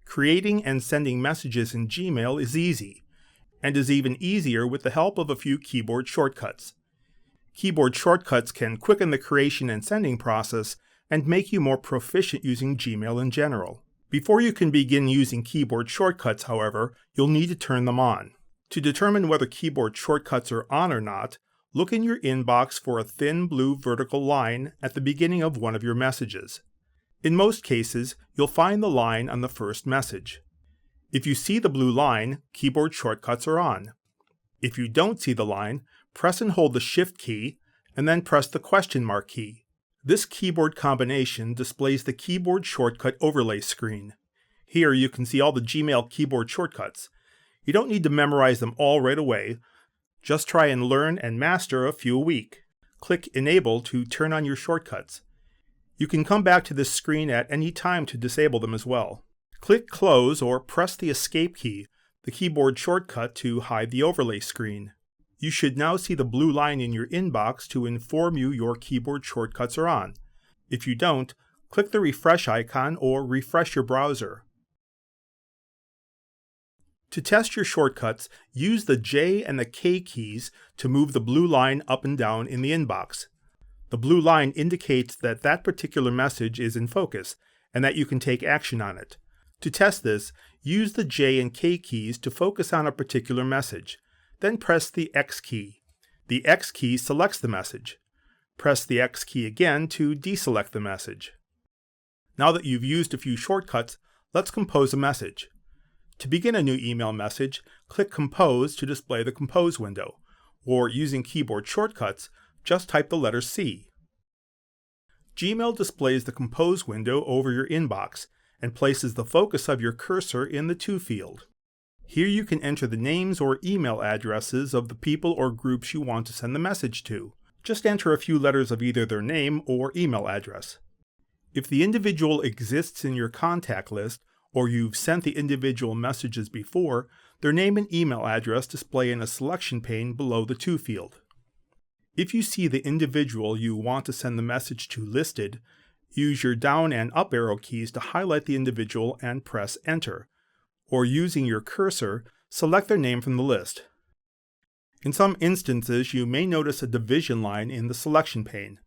Creating and sending messages in Gmail is easy, and is even easier with the help of a few keyboard shortcuts. Keyboard shortcuts can quicken the creation and sending process and make you more proficient using Gmail in general. Before you can begin using keyboard shortcuts, however, you'll need to turn them on. To determine whether keyboard shortcuts are on or not, look in your inbox for a thin blue vertical line at the beginning of one of your messages. In most cases, you'll find the line on the first message. If you see the blue line, keyboard shortcuts are on. If you don't see the line, press and hold the Shift key, and then press the question mark key. This keyboard combination displays the keyboard shortcut overlay screen. Here you can see all the Gmail keyboard shortcuts. You don't need to memorize them all right away. Just try and learn and master a few a week. Click Enable to turn on your shortcuts. You can come back to this screen at any time to disable them as well. Click Close or press the Escape key, the keyboard shortcut, to hide the overlay screen. You should now see the blue line in your inbox to inform you your keyboard shortcuts are on. If you don't, click the refresh icon or refresh your browser. To test your shortcuts, use the J and the K keys to move the blue line up and down in the inbox. The blue line indicates that that particular message is in focus and that you can take action on it. To test this, use the J and K keys to focus on a particular message. Then press the X key. The X key selects the message. Press the X key again to deselect the message. Now that you've used a few shortcuts, let's compose a message. To begin a new email message, click Compose to display the Compose window, or using keyboard shortcuts, just type the letter C. Gmail displays the Compose window over your inbox and places the focus of your cursor in the To field. Here you can enter the names or email addresses of the people or groups you want to send the message to. Just enter a few letters of either their name or email address. If the individual exists in your contact list, or you've sent the individual messages before, their name and email address display in a selection pane below the To field. If you see the individual you want to send the message to listed, use your down and up arrow keys to highlight the individual and press Enter, or using your cursor, select their name from the list. In some instances, you may notice a division line in the selection pane.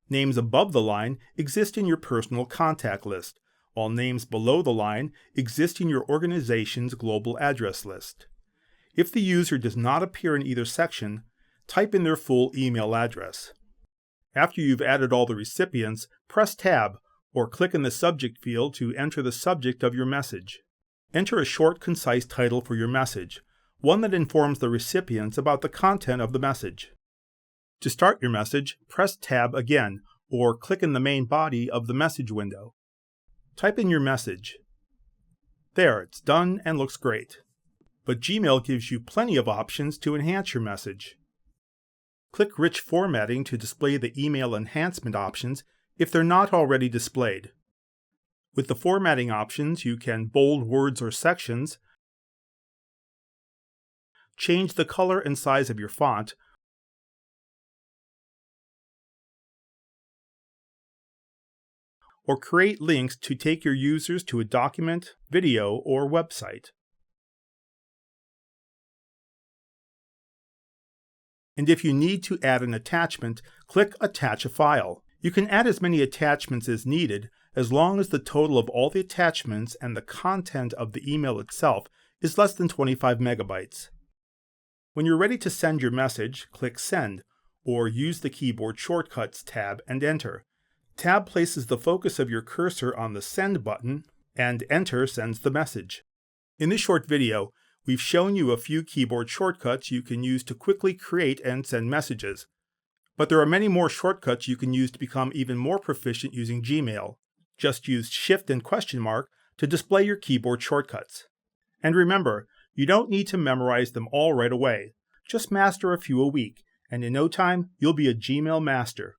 Names above the line exist in your personal contact list, while names below the line exist in your organization's global address list. If the user does not appear in either section, type in their full email address. After you've added all the recipients, press Tab or click in the subject field to enter the subject of your message. Enter a short, concise title for your message, one that informs the recipients about the content of the message. To start your message, press Tab again or click in the main body of the message window. Type in your message. There, it's done and looks great. But Gmail gives you plenty of options to enhance your message. Click Rich Formatting to display the email enhancement options if they're not already displayed. With the formatting options, you can bold words or sections, change the color and size of your font, or create links to take your users to a document, video, or website. And if you need to add an attachment, click Attach a File. You can add as many attachments as needed, as long as the total of all the attachments and the content of the email itself is less than 25 megabytes. When you're ready to send your message, click Send, or use the keyboard shortcuts tab and Enter. Tab places the focus of your cursor on the Send button, and Enter sends the message. In this short video, we've shown you a few keyboard shortcuts you can use to quickly create and send messages. But there are many more shortcuts you can use to become even more proficient using Gmail. Just use Shift and question mark to display your keyboard shortcuts. And remember, you don't need to memorize them all right away. Just master a few a week, and in no time, you'll be a Gmail master.